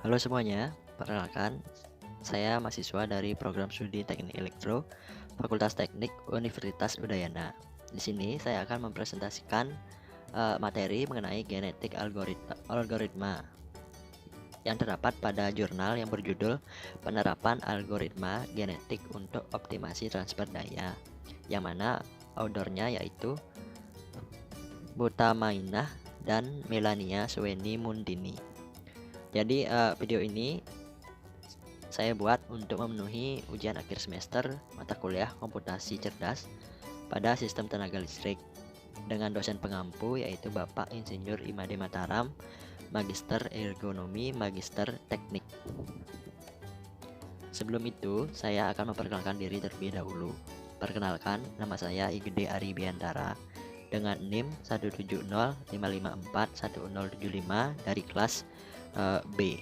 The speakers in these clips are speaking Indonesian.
Halo semuanya, perkenalkan saya mahasiswa dari program studi Teknik Elektro, Fakultas Teknik Universitas Udayana. Di sini saya akan mempresentasikan materi mengenai genetik algoritma yang terdapat pada jurnal yang berjudul Penerapan Algoritma Genetik untuk Optimasi Transfer Daya, yang mana autornya yaitu Butamainah dan Melania Suweni Mundini. Jadi video ini saya buat untuk memenuhi ujian akhir semester mata kuliah komputasi cerdas pada sistem tenaga listrik dengan dosen pengampu yaitu Bapak Insinyur Imade Mataram, Magister Ergonomi, Magister Teknik. Sebelum itu, saya akan memperkenalkan diri terlebih dahulu. Perkenalkan, nama saya Igede Ari Biantara dengan NIM 17055411075 dari kelas B.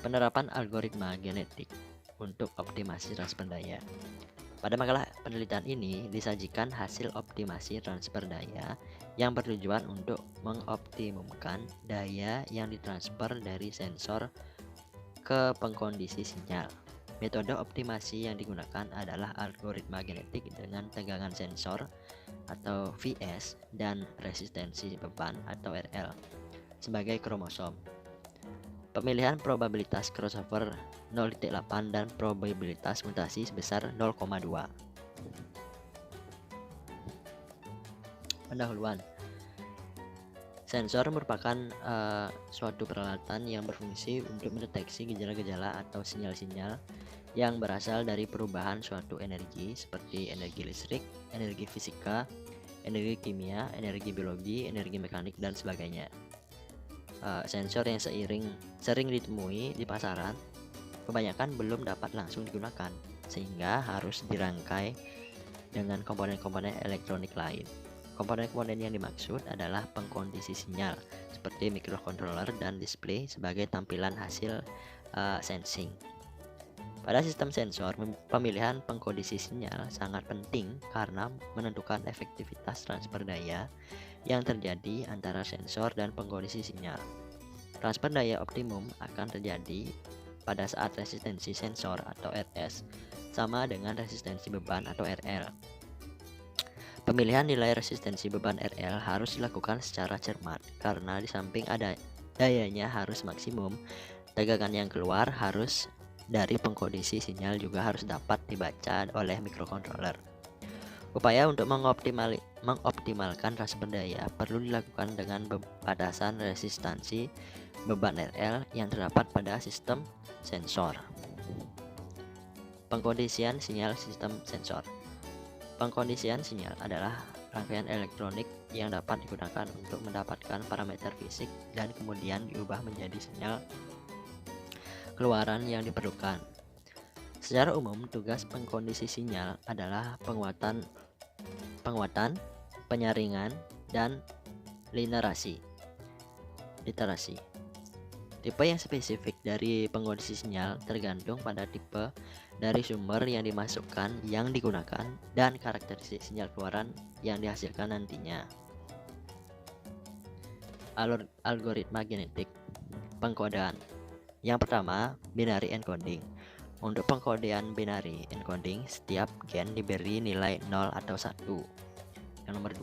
Penerapan algoritma genetik untuk optimasi transfer daya. Pada makalah penelitian ini disajikan hasil optimasi transfer daya yang bertujuan untuk mengoptimumkan daya yang ditransfer dari sensor ke pengkondisi sinyal. Metode optimasi yang digunakan adalah algoritma genetik dengan tegangan sensor atau VS dan resistensi beban atau RL sebagai kromosom. Pemilihan probabilitas crossover 0,8 dan probabilitas mutasi sebesar 0,2. Pendahuluan. Sensor merupakan suatu peralatan yang berfungsi untuk mendeteksi gejala-gejala atau sinyal-sinyal yang berasal dari perubahan suatu energi seperti energi listrik, energi fisika, energi kimia, energi biologi, energi mekanik, dan sebagainya. Sensor yang sering ditemui di pasaran kebanyakan belum dapat langsung digunakan sehingga harus dirangkai dengan komponen-komponen elektronik lain. Komponen-komponen yang dimaksud adalah pengkondisi sinyal seperti microcontroller dan display sebagai tampilan hasil sensing. Pada sistem sensor, pemilihan pengkondisi sinyal sangat penting karena menentukan efektivitas transfer daya yang terjadi antara sensor dan pengkondisi sinyal. Transfer daya optimum akan terjadi pada saat resistensi sensor atau RS sama dengan resistensi beban atau RL. Pemilihan nilai resistensi beban RL harus dilakukan secara cermat karena di samping ada dayanya harus maksimum, tegangan yang keluar harus dari pengkondisi sinyal juga harus dapat dibaca oleh microcontroller. Upaya untuk mengoptimalkan transfer daya perlu dilakukan dengan batasan resistansi beban RL yang terdapat pada sistem sensor. Pengkondisian sinyal sistem sensor. Pengkondisian sinyal adalah rangkaian elektronik yang dapat digunakan untuk mendapatkan parameter fisik dan kemudian diubah menjadi sinyal keluaran yang diperlukan. Secara umum, tugas pengkondisi sinyal adalah penguatan, penyaringan, dan literasi. Tipe yang spesifik dari pengkondisi sinyal tergantung pada tipe dari sumber yang dimasukkan yang digunakan dan karakteristik sinyal keluaran yang dihasilkan nantinya. Algoritma genetik pengkodean. Yang pertama, binary encoding. Untuk pengkodean binary encoding, setiap gen diberi nilai 0 atau 1. Yang nomor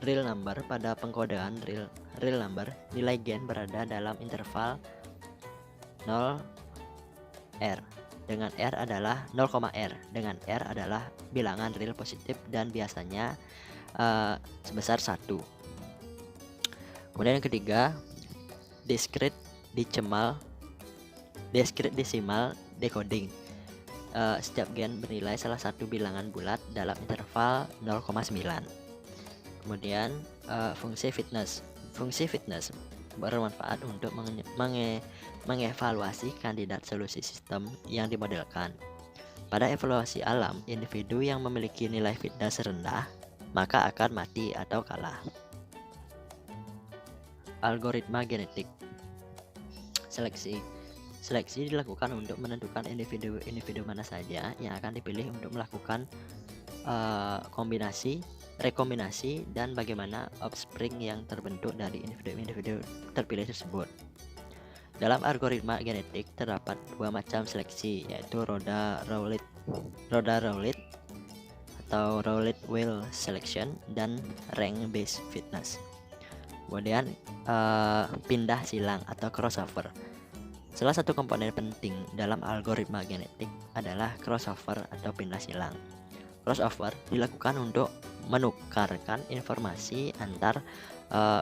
2, real number. Pada pengkodean real number, nilai gen berada dalam interval 0 R dengan R adalah 0,R dengan R adalah bilangan real positif dan biasanya sebesar 1. Kemudian yang ketiga, discrete decimal decoding. Setiap gen bernilai salah satu bilangan bulat dalam interval 0,9. Kemudian fungsi fitness bermanfaat untuk mengevaluasi kandidat solusi sistem yang dimodelkan. Pada evaluasi alam, individu yang memiliki nilai fitness rendah maka akan mati atau kalah. Algoritma genetik Seleksi dilakukan untuk menentukan individu-individu mana saja yang akan dipilih untuk melakukan kombinasi rekombinasi, dan bagaimana offspring yang terbentuk dari individu-individu terpilih tersebut. Dalam algoritma genetik terdapat dua macam seleksi, yaitu roda Rowlett atau Rowlett-Weil selection dan rank based fitness. Kemudian pindah silang atau crossover. Salah satu komponen penting dalam algoritma genetik adalah crossover atau pindah silang. Crossover dilakukan untuk menukarkan informasi antar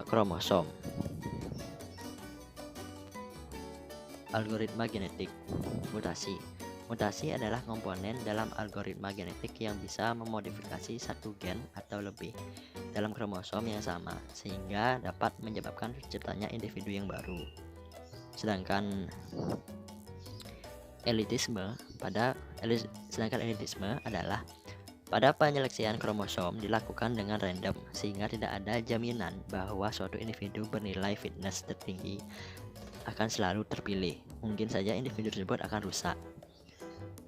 kromosom. Algoritma genetik. Mutasi adalah komponen dalam algoritma genetik yang bisa memodifikasi satu gen atau lebih dalam kromosom yang sama, sehingga dapat menyebabkan terciptanya individu yang baru. Sedangkan elitisme adalah pada penyeleksian kromosom dilakukan dengan random, sehingga tidak ada jaminan bahwa suatu individu bernilai fitness tertinggi akan selalu terpilih. Mungkin saja individu tersebut akan rusak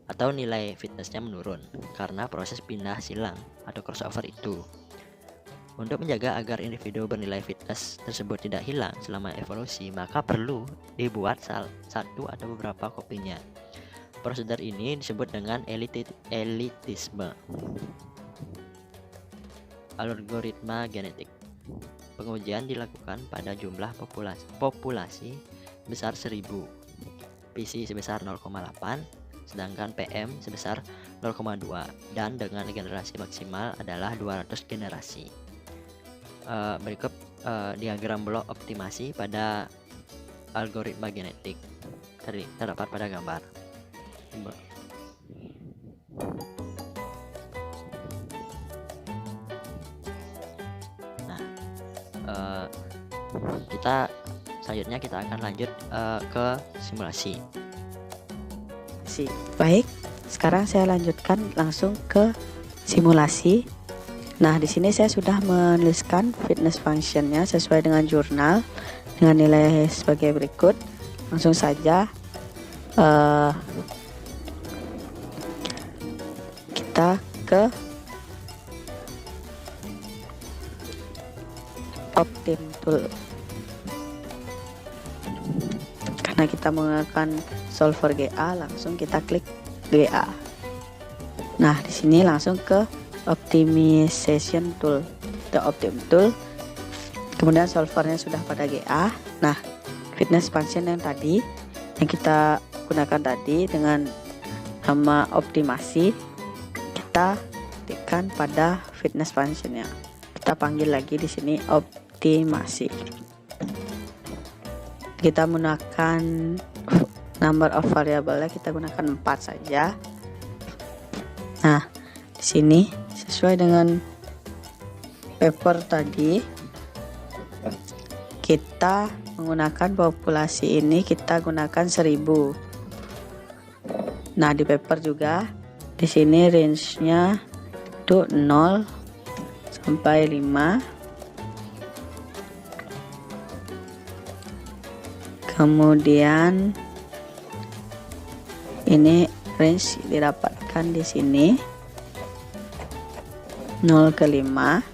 atau nilai fitnessnya menurun karena proses pindah silang atau crossover itu. Untuk menjaga agar individu bernilai fitness tersebut tidak hilang selama evolusi, maka perlu dibuat satu atau beberapa kopinya. Prosedur ini disebut dengan elitisme. Algoritma genetik. Pengujian dilakukan pada jumlah populasi sebesar 1000, PC sebesar 0,8, sedangkan PM sebesar 0,2, dan dengan generasi maksimal adalah 200 generasi. Berikut diagram blok optimasi pada algoritma genetik terdapat pada gambar. Nah, selanjutnya kita akan lanjut ke simulasi. Baik, sekarang saya lanjutkan langsung ke simulasi. Nah, di sini saya sudah menuliskan fitness functionnya sesuai dengan jurnal dengan nilai sebagai berikut. Langsung saja kita ke Optim tool. Karena kita menggunakan solver GA, langsung kita klik GA. Nah, di sini langsung ke optimization tool, the optim tool. Kemudian solvernya sudah pada GA. Nah, fitness function yang tadi yang kita gunakan tadi dengan nama optimasi, kita ketikkan pada fitness functionnya. Kita panggil lagi di sini optimasi. Kita menggunakan number of variable, kita gunakan 4 saja. Nah, di sini sesuai dengan paper tadi, kita menggunakan populasi ini kita gunakan 1000. Nah, di paper juga di sini range-nya itu 0 sampai 5. Kemudian ini range didapatkan di sini 0 ke 5.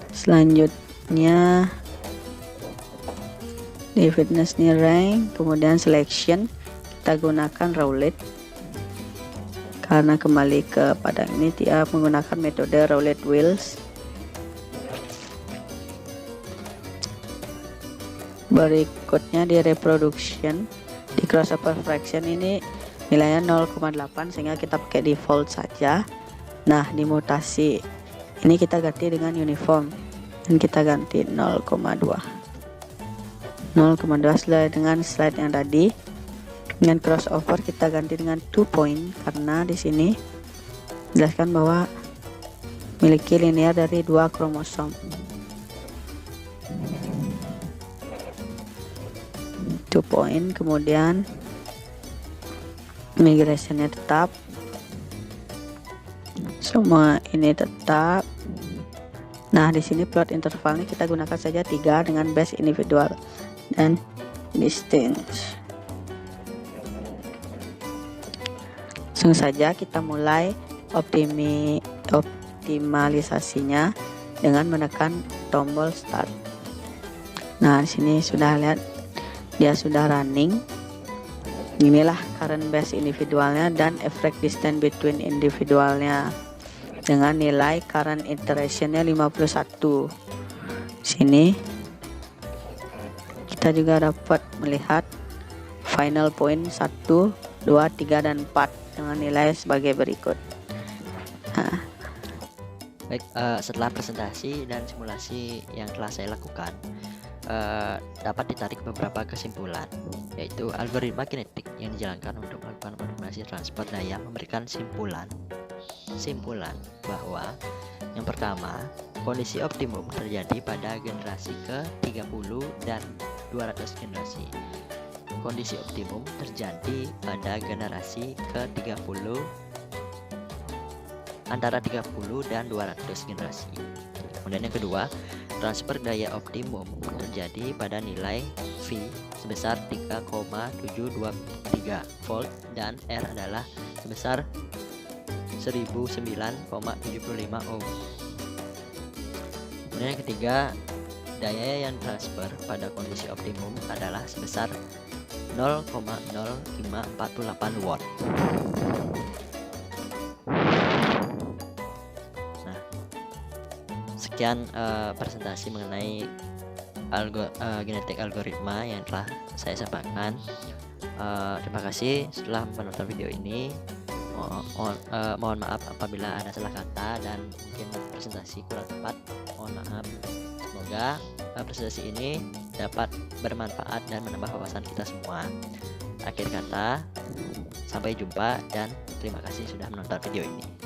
Selanjutnya di fitness nih rank, kemudian selection kita gunakan Rowlett karena kembali kepada ini dia menggunakan metode Rowlett-Weil. Berikutnya di reproduction, di crossover fraction ini nilainya 0,8 sehingga kita pakai default saja. Nah, di mutasi ini kita ganti dengan uniform dan kita ganti 0,2 sesuai dengan slide yang tadi. Dengan crossover kita ganti dengan 2 point karena di sini jelaskan bahwa memiliki linear dari 2 kromosom. 2 point, kemudian migrationnya tetap, semua ini tetap. Nah, di sini plot intervalnya kita gunakan saja 3 dengan base individual dan distance. Langsung saja kita mulai optimalisasinya dengan menekan tombol start. Nah, di sini sudah lihat dia sudah running. Inilah current base individualnya dan effect distance between individualnya dengan nilai current iterationnya 51. Sini kita juga dapat melihat final point 1, 2, 3, dan 4 dengan nilai sebagai berikut. Nah, baik, setelah presentasi dan simulasi yang telah saya lakukan, dapat ditarik beberapa kesimpulan, yaitu algoritma kinetik yang dijalankan untuk melakukan manipulasi transport daya memberikan simpulan bahwa yang pertama, kondisi optimum terjadi pada generasi ke-30 dan 200 generasi. Kondisi optimum terjadi pada generasi ke-30 antara 30 dan 200 generasi. Kemudian yang kedua, transfer daya optimum terjadi pada nilai V sebesar 3,723 volt dan R adalah sebesar 1009,75 ohm. Kemudian yang ketiga, daya yang transfer pada kondisi optimum adalah sebesar 0,0548 watt. Nah, sekian presentasi mengenai genetik algoritma yang telah saya sampaikan. Terima kasih setelah menonton video ini. Mohon maaf apabila ada salah kata dan mungkin presentasi kurang tepat. Mohon maaf. Semoga presentasi ini dapat bermanfaat dan menambah wawasan kita semua. Akhir kata, sampai jumpa dan terima kasih sudah menonton video ini.